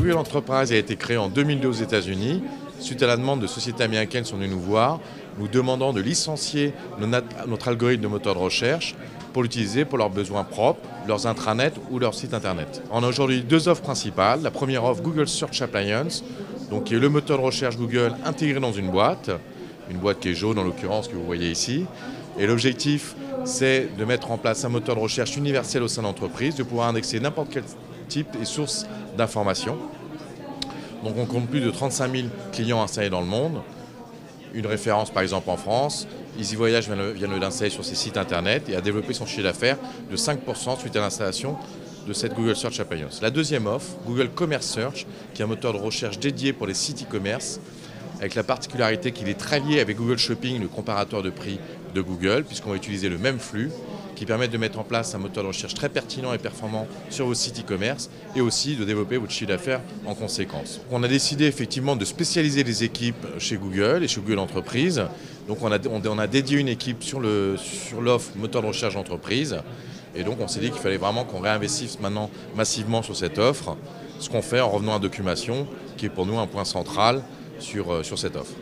Google Enterprise a été créé en 2002 aux États-Unis, suite à la demande de sociétés américaines qui sont venues nous voir, nous demandant de licencier notre algorithme de moteur de recherche pour l'utiliser pour leurs besoins propres, leurs intranets ou leurs sites internet. On a aujourd'hui deux offres principales. La première offre, Google Search Appliance, donc qui est le moteur de recherche Google intégré dans une boîte qui est jaune en l'occurrence que vous voyez ici. Et l'objectif, c'est de mettre en place un moteur de recherche universel au sein de l'entreprise, de pouvoir indexer n'importe quel type et source d'informations. Donc on compte plus de 35 000 clients installés dans le monde. Une référence par exemple en France, EasyVoyage vient de l'installer sur ses sites internet et a développé son chiffre d'affaires de 5% suite à l'installation de cette Google Search Appliance. La deuxième offre, Google Commerce Search, qui est un moteur de recherche dédié pour les sites e-commerce, avec la particularité qu'il est très lié avec Google Shopping, le comparateur de prix de Google, puisqu'on va utiliser le même flux, qui permet de mettre en place un moteur de recherche très pertinent et performant sur vos sites e-commerce et aussi de développer votre chiffre d'affaires en conséquence. On a décidé effectivement de spécialiser les équipes chez Google et chez Google Entreprise. Donc on a dédié une équipe sur l'offre moteur de recherche d'entreprise. Et donc on s'est dit qu'il fallait vraiment qu'on réinvestisse maintenant massivement sur cette offre, ce qu'on fait en revenant à Documation, qui est pour nous un point central sur cette offre.